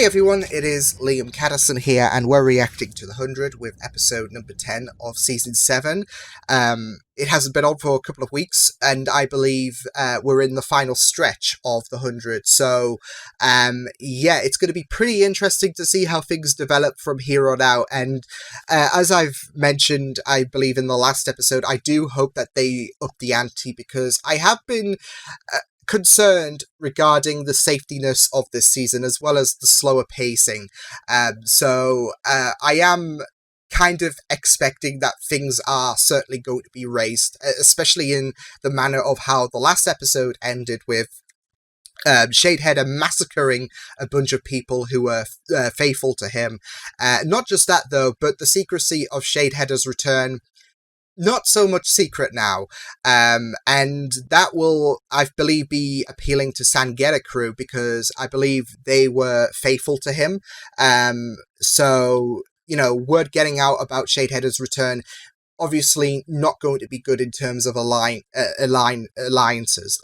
Hey everyone, it is Liam Caddison here, and we're reacting to The 100 with episode number 10 of Season 7. It hasn't been on for a couple of weeks, and I believe we're in the final stretch of The 100, so yeah, it's going to be pretty interesting to see how things develop from here on out, and as I've mentioned, I believe in the last episode, I do hope that they up the ante, because I have been concerned regarding the safetiness of this season as well as the slower pacing. So I am kind of expecting that things are certainly going to be raised, especially in the manner of how the last episode ended with Shadeheader massacring a bunch of people who were faithful to him. Not just that though, but the secrecy of Shadeheader's return, not so much secret now, and that will, I believe, be appealing to Sangera crew, because I believe they were faithful to him, so, you know, word getting out about Shadeheader's return, obviously not going to be good in terms of alliances.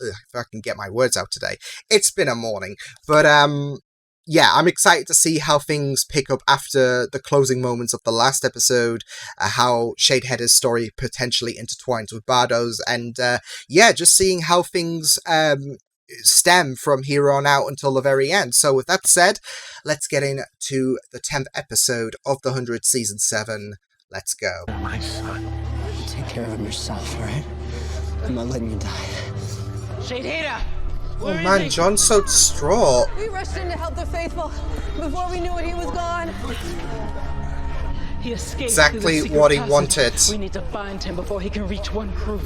Ugh, if I can get my words out today. It's been a morning, but, yeah, I'm excited to see how things pick up after the closing moments of the last episode, how Shadeheader's story potentially intertwines with Bardo's, and yeah, just seeing how things stem from here on out until the very end. So with that said, let's get into the 10th episode of The 100 Season 7. Let's go. My son. Take care of him yourself, alright? I'm not letting you die. Shadeheader! Oh man, John's so distraught. We rushed in to help the faithful. Before we knew it, he was gone. He escaped. Exactly what he wanted. We need to find him before he can reach one crew.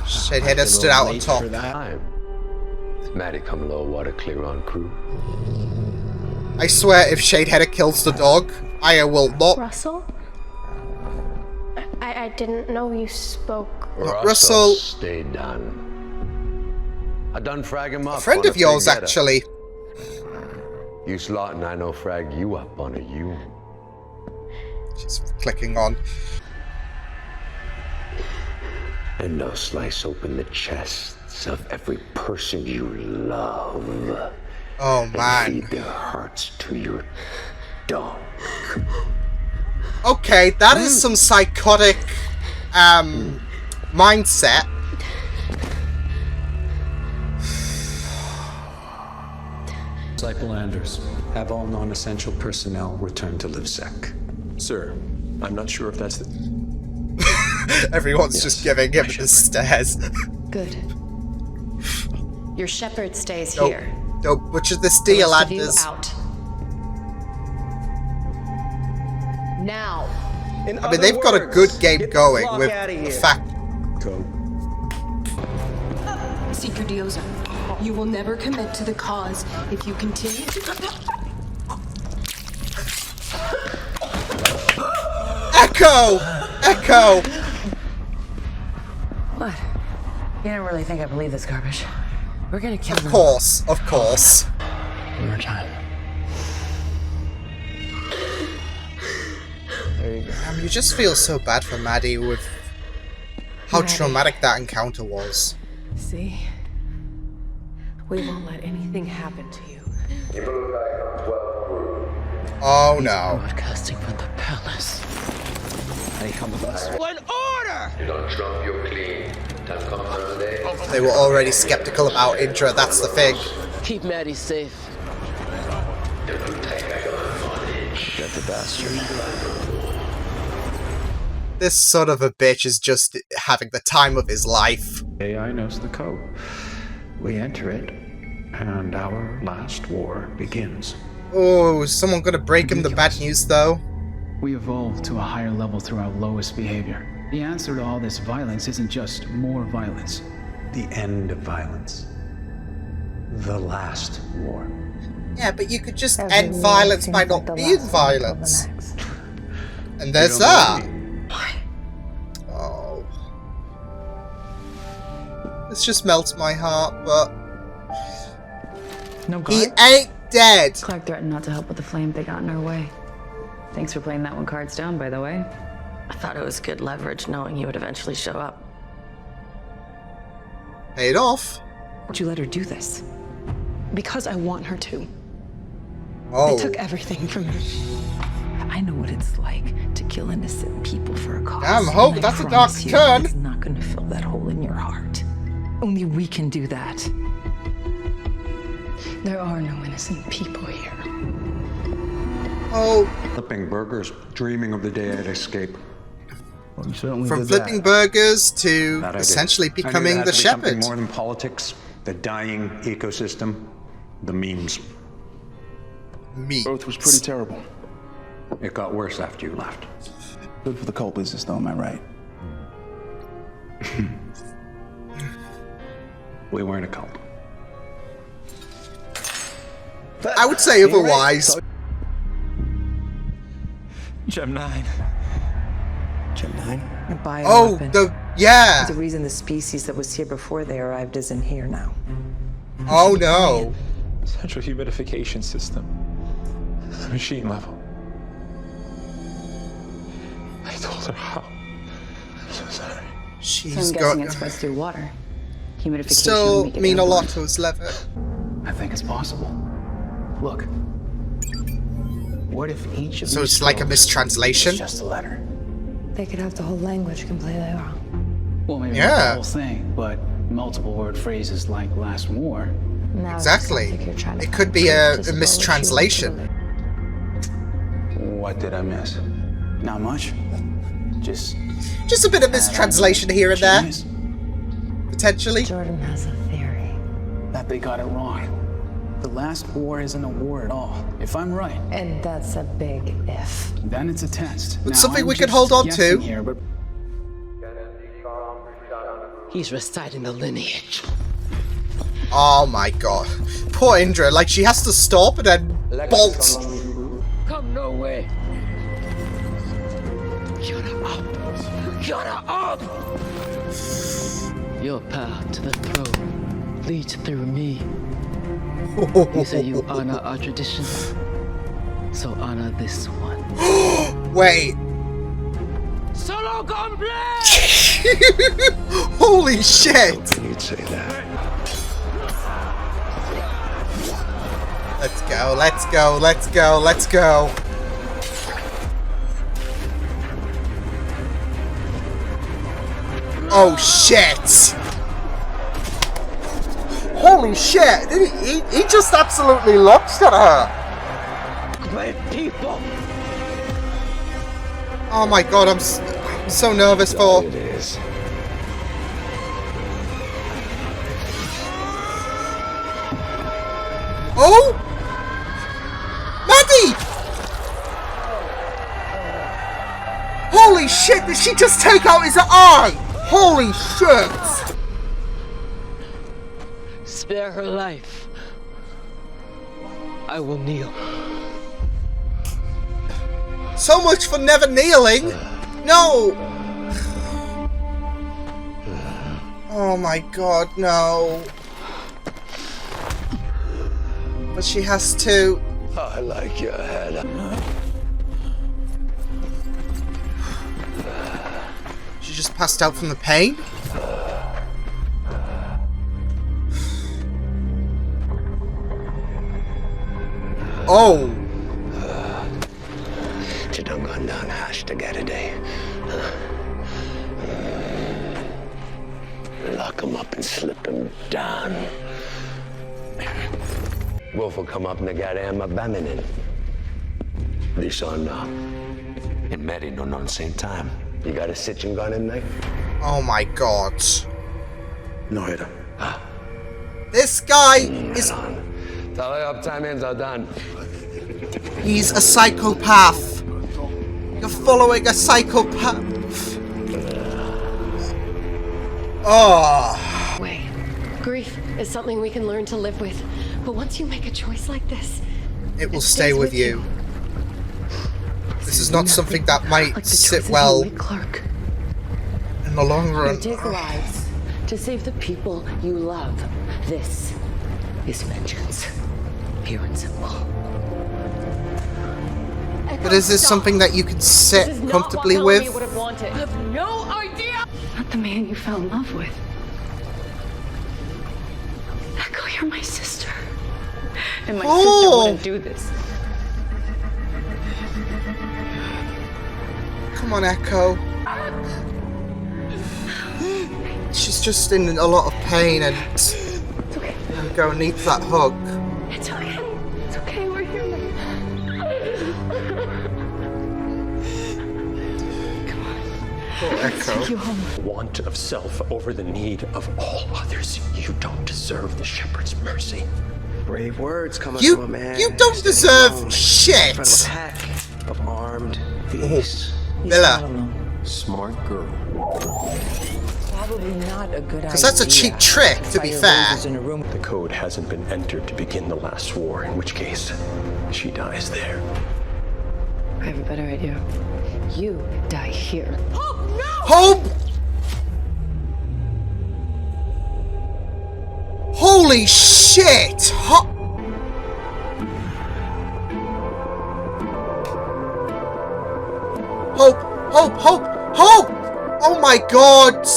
Shadeheader stood out on top. Is Maddie come low water clear on crew? I swear, if Shadeheader kills the dog, I will not. Russell? I didn't know you spoke. Russell. Stay done. I done frag him up. A friend of yours, actually. You slot and I know frag you up on a you. She's clicking on. And no slice open the chests of every person you love. Oh man. And feed their hearts to your dog. Okay, that is some psychotic mindset. Disciple Anders, have all non-essential personnel return to LivSec. Sir, I'm not sure if that's the... Everyone's just giving him the stares. Good. Your shepherd stays Don't- here. Don't butcher this The deal, rest of you Anders. out. Now. I mean, they've got a good game going with the fact. Go. Seeker Dioza, you will never commit to the cause if you continue to... Echo! Echo! What? You don't really think I believe this garbage? We're gonna kill them. Of course, of course. One more time. There you go. You just feel so bad for Maddie with how traumatic that encounter was. See? We won't let anything happen to you. Oh no. Broadcasting from the palace. Hey, come with us. An order! You don't trump your clean. Time comes another day. They were already skeptical about Indra, that's the thing. Keep Maddie safe. Get the bastard. This son of a bitch is just having the time of his life. AI knows the code. We enter it, and our last war begins. Oh, is someone gonna break him the bad news though? We evolve to a higher level through our lowest behavior. The answer to all this violence isn't just more violence. The end of violence. The last war. Yeah, but you could just end violence by not being violence. And there's that. Oh. This just melts my heart, but No he guards? ain't dead. Clark threatened not to help with the flame they got in our way. Thanks for playing that one cards down, by the way. I thought it was good leverage knowing he would eventually show up. Paid off. Would you let her do this? Because I want her to. Oh. They took everything from me. I know what it's like to kill innocent people for a cause. Damn, Hope, and I that's a dark promise you, turn. It's not going to fill that hole in your heart. Only we can do that. There are no innocent people here. Oh. Flipping burgers, dreaming of the day I'd escape. Well, you certainly From did flipping that. burgers to That I did. essentially I knew there becoming had the to be something shepherd. more than politics, the dying ecosystem, the memes. Me. Both was pretty terrible. It got worse after you left. Good for the cult business, though, am I right? We weren't a cult. I would say otherwise. Gem 9. Gem 9? A bioweapon. Oh, yeah. The reason the species that was here before they arrived isn't here now. Oh no. Central humidification system. Machine level. I told her how. I'm so sorry. So She's I'm got. guessing it's spreads through water. Humidification would Still make it mean a airborne. lot to us, Lever. I think it's possible. Look. What if each of So these it's like a strokes mistranslation? is just a letter? They could have the whole language completely wrong. Well, maybe Yeah. not the whole thing, but multiple word phrases like last war. Now Exactly. sounds like you're trying to It could find be proof a to support what you mistranslation. want What did I miss? Not much. Just Just a bit of mistranslation here and there, genius. potentially. Jordan has a theory. That they got it wrong. The last war isn't a war at all. If I'm right, And that's a big if. then it's a test. But Now, something I'm we can just hold on guessing to. Here, but He's reciting the lineage. Oh my god. Poor Indra, like she has to stop and then bolt. Come no way. Get her up. Get her up. Your path to the throne leads through me. You say you honor our traditions, so honor this one. Wait. Solo complete! Holy shit! You'd say that. Let's go, let's go, let's go, let's go. Oh shit! Holy shit! He just absolutely launched at her! My people! Oh my god, I'm so nervous for... It is. Oh! Maddie! Holy shit, did she just take out his eye? Holy shit! Spare her life. I will kneel. So much for never kneeling! No! Oh my god, no. But she has to... I like your head. She just passed out from the pain? Oh! You done gone down hash together, day. Lock him up and slip him down. Wolf will come up and get him a bamminin. This on and Mary don't on the same time. You got a stitching gun in there? Oh my god. No, hit This guy is... Tell her up time ends are done. He's a psychopath. You're following a psychopath. Oh. Way. Grief is something we can learn to live with. But once you make a choice like this, It will it stay stays with you. This is not something that might like the sit choices well you make, Clark. in the long You run. take lives to save the people you love. This is vengeance. Pure and simple. But is this something that you can sit comfortably with? I have no idea. Not the man you fell in love with. Echo, you're my sister. And my sister wouldn't do this. Come on, Echo. She's just in a lot of pain and Echo needs that hug. It's okay. It's okay. We're here. Come on. Poor Echo. Take you home. Want of self over the need of all others. You don't deserve the shepherd's mercy. Brave words coming You- from a man. you don't standing deserve alone shit. In front of a pack of armed thieves. Villa. Smart girl. Probably not a good idea. Because that's a cheap trick, to be Fire fair. roses in a room. The code hasn't been entered to begin the last war, in which case, she dies there. I have a better idea. You die here. Hope! Holy shit! Hope! Hope! Hope! Hope! Oh my god!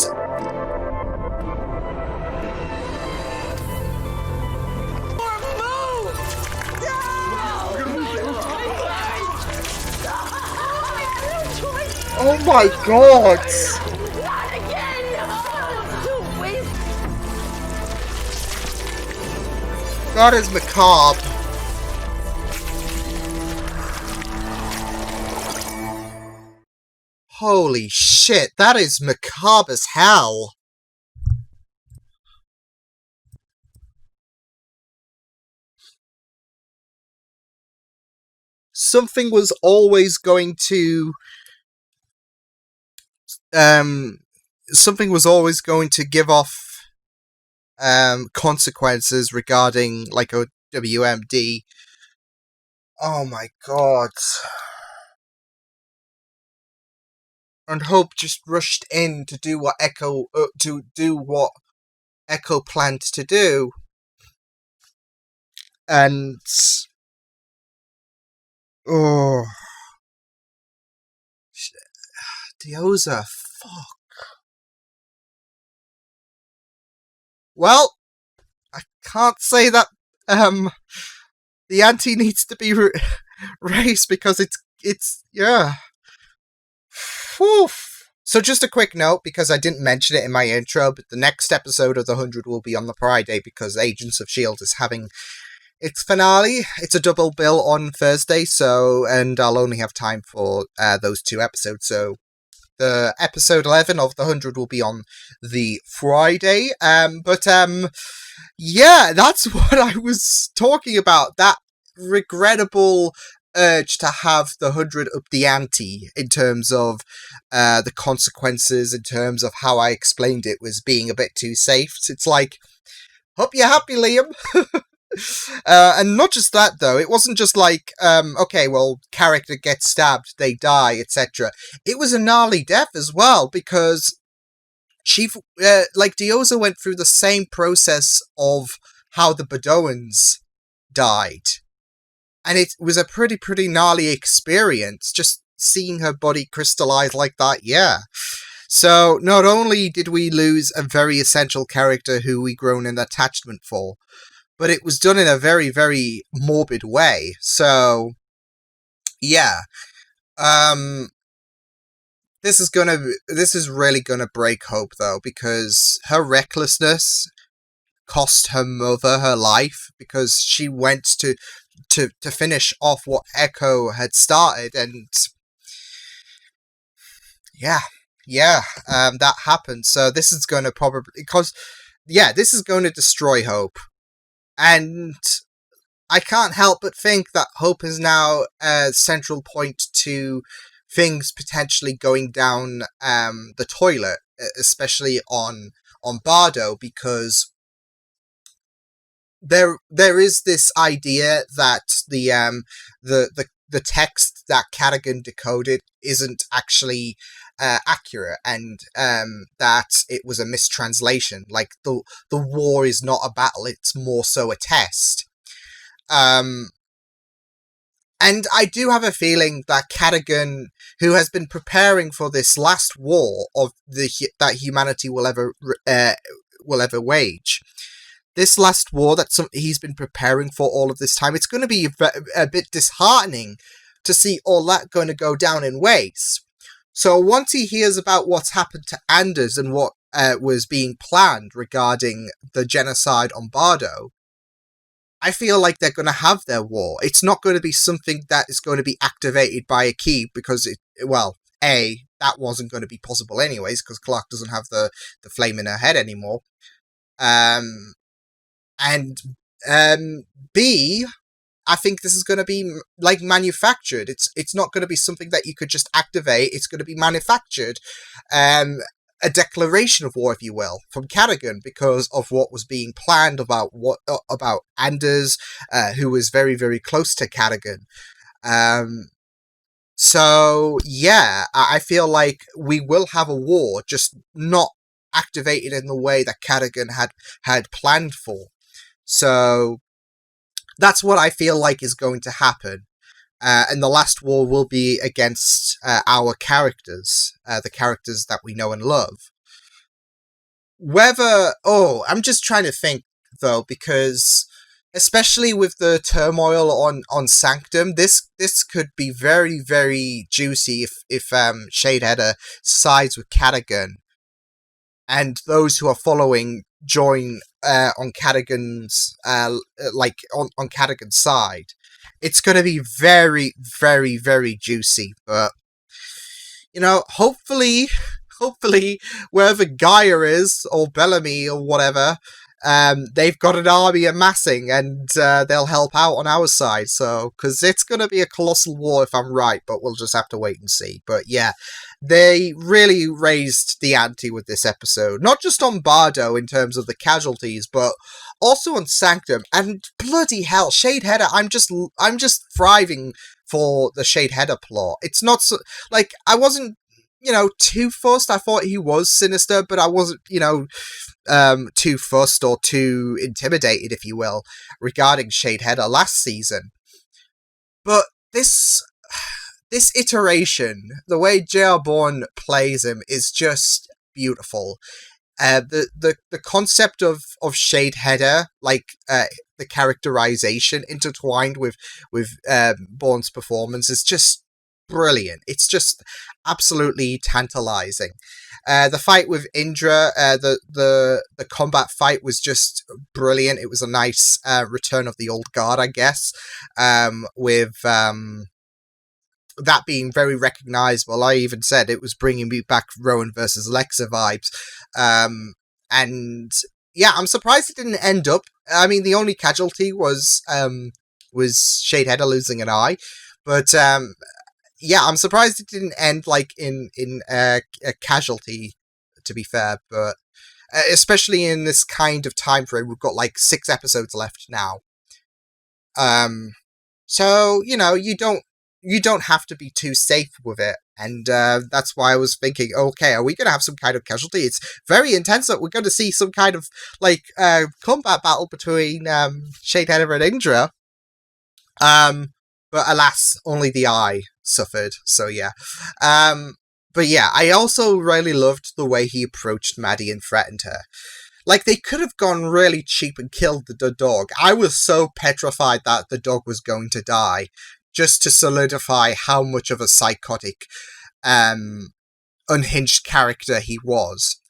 Oh my god! Not again! Don't waste. That is macabre. Holy shit, that is macabre as hell. Something was always going to give off consequences regarding like a WMD. Oh my god. And Hope just rushed in to do what Echo Echo planned to do. And oh, Dioza, fuck. Well, I can't say that the ante needs to be raised because it's yeah. Whew. So just a quick note, because I didn't mention it in my intro, but the next episode of The 100 will be on the Friday because Agents of S.H.I.E.L.D. is having its finale. It's a double bill on Thursday, and I'll only have time for those two episodes. So the episode 11 of The 100 will be on the Friday. Yeah, that's what I was talking about. That regrettable urge to have the 100 up the ante in terms of the consequences, in terms of how I explained it was being a bit too safe. It's like, hope you're happy, Liam. And not just that, though. It wasn't just like, okay, well, character gets stabbed, they die, etc. It was a gnarly death as well, because Dioza went through the same process of how the Badoans died. And it was a pretty gnarly experience, just seeing her body crystallize like that, yeah. So, not only did we lose a very essential character who we grown an attachment for, but it was done in a very, very morbid way. So, yeah. This is really gonna break Hope, though, because her recklessness cost her mother her life, because she went to finish off what Echo had started, and that happened. So this is going to this is going to destroy Hope, and I can't help but think that Hope is now a central point to things potentially going down the toilet, especially on Bardo, because there is this idea that the text that Cadigan decoded isn't actually accurate, and that it was a mistranslation. Like the war is not a battle; it's more so a test. And I do have a feeling that Cadigan, who has been preparing for this last war of that humanity will ever wage. This last war that he's been preparing for all of this time, it's going to be a bit disheartening to see all that going to go down in waste. So once he hears about what's happened to Anders and what was being planned regarding the genocide on Bardo, I feel like they're going to have their war. It's not going to be something that is going to be activated by a key because, that wasn't going to be possible anyways because Clark doesn't have the flame in her head anymore. And B, I think this is going to be like manufactured. It's not going to be something that you could just activate. It's going to be manufactured. A declaration of war, if you will, from Cadigan because of what was being planned about Anders, who was very, very close to Cadigan. So yeah, I feel like we will have a war, just not activated in the way that Cadigan had planned for. So that's what I feel like is going to happen. And the last war will be against our characters, the characters that we know and love. I'm just trying to think, though, because especially with the turmoil on Sanctum, this could be very, very juicy if Shadeheader sides with Cadigan, and those who are following join on Cadigan's on Cadigan's side. It's going to be very, very, very juicy, but hopefully wherever Gaia is or Bellamy or whatever, they've got an army amassing and they'll help out on our side. So, because it's going to be a colossal war if I'm right, but we'll just have to wait and see. But yeah, they really raised the ante with this episode, not just on Bardo in terms of the casualties, but also on Sanctum. And bloody hell, Shadeheader, I'm just thriving for the Shadeheader plot. It's not so, like, I wasn't too fussed. I thought he was sinister, but I wasn't too fussed or too intimidated, if you will, regarding Shadeheader last season. But this iteration, the way J.R. Bourne plays him is just beautiful. The concept of Shadeheader, like the characterization intertwined with Bourne's performance, is just brilliant. It's just absolutely tantalizing. The fight with Indra, the combat fight was just brilliant. It was a nice return of the old guard, I guess, with that being very recognizable. I even said it was bringing me back Rowan versus Lexa vibes. And yeah, I'm surprised it didn't end up. I mean, the only casualty was Shadeheader losing an eye, but yeah, I'm surprised it didn't end like in a casualty, to be fair, but especially in this kind of time frame, we've got like 6 episodes left now. So, you don't have to be too safe with it, and that's why I was thinking, okay, are we going to have some kind of casualty? It's very intense that we're going to see some kind of like combat battle between Shadeheader and Indra. But alas, only the eye suffered, so yeah. But yeah, I also really loved the way he approached Maddie and threatened her. Like, they could have gone really cheap and killed the dog. I was so petrified that the dog was going to die, just to solidify how much of a psychotic, unhinged character he was.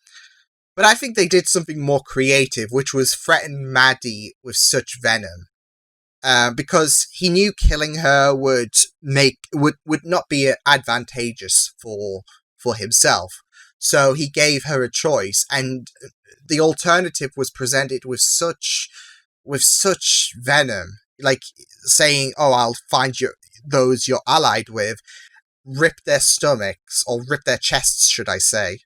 But I think they did something more creative, which was threaten Maddie with such venom. Because he knew killing her would not be advantageous for himself. So he gave her a choice, and the alternative was presented with such venom, like saying, "Oh, I'll find those you're allied with, rip their stomachs or rip their chests, should I say,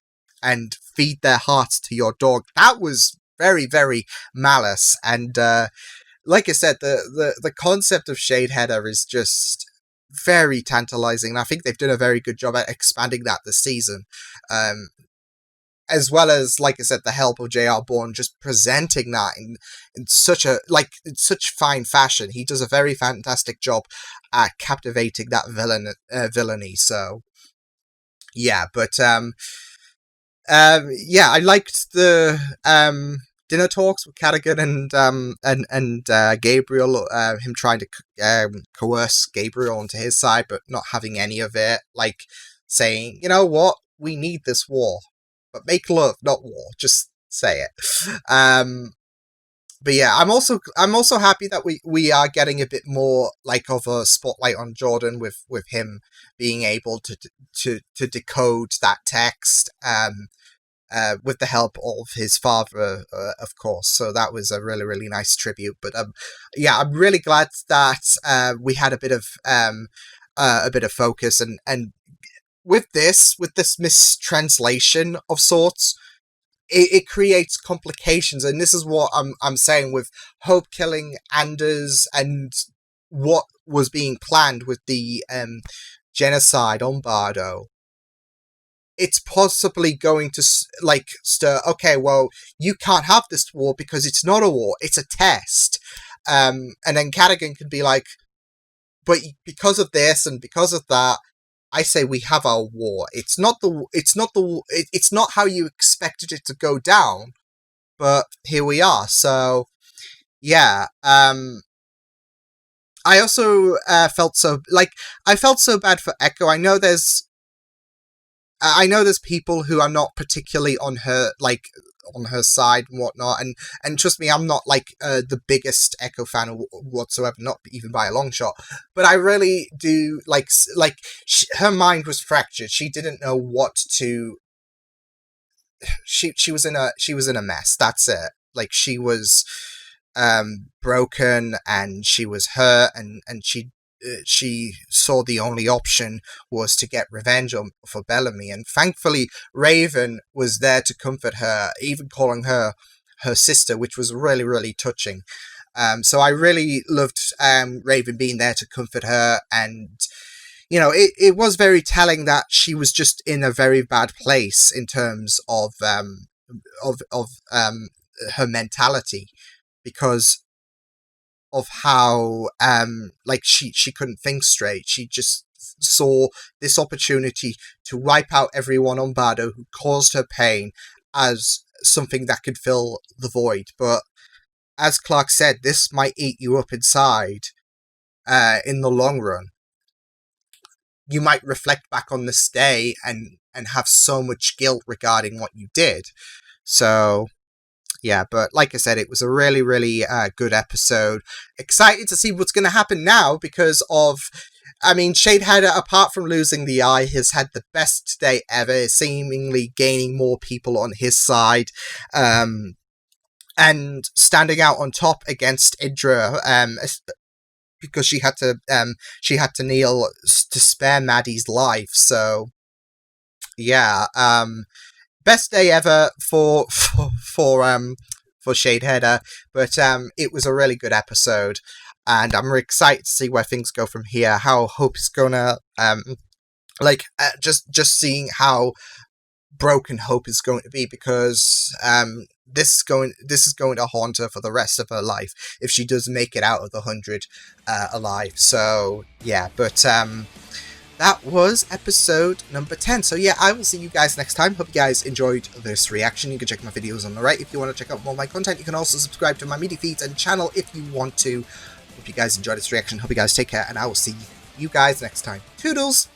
and feed their hearts to your dog." That was very, very malice, and like I said, the concept of Shadeheader is just very tantalizing, and I think they've done a very good job at expanding that this season. As well as, like I said, the help of J.R. Bourne just presenting that in such fine fashion. He does a very fantastic job at captivating that villainy. So yeah, but yeah, I liked the dinner talks with Cadigan and Gabriel, him trying to coerce Gabriel onto his side, but not having any of it. Like, saying, you know what, we need this war, but make love, not war. Just say it. But yeah, I'm also happy that we are getting a bit more like of a spotlight on Jordan with him being able to decode that text with the help of his father, of course. So that was a really, really nice tribute. But yeah, I'm really glad that we had a bit of focus and with this mistranslation of sorts. It creates complications, and this is what I'm saying with Hope killing Anders and what was being planned with the genocide on Bardo. It's possibly going to stir. Okay, well, you can't have this war because it's not a war; it's a test. And then Cadigan could be like, but because of this and because of that, I say we have our war. It's not how you expected it to go down, but here we are. So, yeah. I also felt so bad for Echo. I know there's people who are not particularly on her side and whatnot, and trust me, I'm not the biggest Echo fan whatsoever, not even by a long shot. But I really do her mind was fractured. She didn't know what to. She was in a mess. That's it. Like, she was broken and she was hurt, and she saw the only option was to get revenge for Bellamy, and thankfully Raven was there to comfort her, even calling her sister, which was really, really touching. So I really loved Raven being there to comfort her, and you know, it was very telling that she was just in a very bad place in terms of her mentality, because of how she couldn't think straight. She just saw this opportunity to wipe out everyone on Bardo who caused her pain as something that could fill the void. But as Clark said, this might eat you up inside in the long run. You might reflect back on this day and have so much guilt regarding what you did. So yeah, but like I said, it was a really, really good episode. Excited to see what's going to happen now because of, Shadeheader, apart from losing the eye, has had the best day ever, seemingly gaining more people on his side, and standing out on top against Indra, because she had to kneel to spare Maddie's life. So yeah, best day ever for Shadeheader, but it was a really good episode, and I'm excited to see where things go from here. How Hope is gonna just seeing how broken Hope is going to be, because this is going to haunt her for the rest of her life if she does make it out of the 100 alive. So yeah, but that was episode number 10. So yeah, I will see you guys next time. Hope you guys enjoyed this reaction. You can check my videos on the right if you want to check out more of my content. You can also subscribe to my media feeds and channel if you want to. Hope you guys enjoyed this reaction. Hope you guys take care, and I will see you guys next time. Toodles!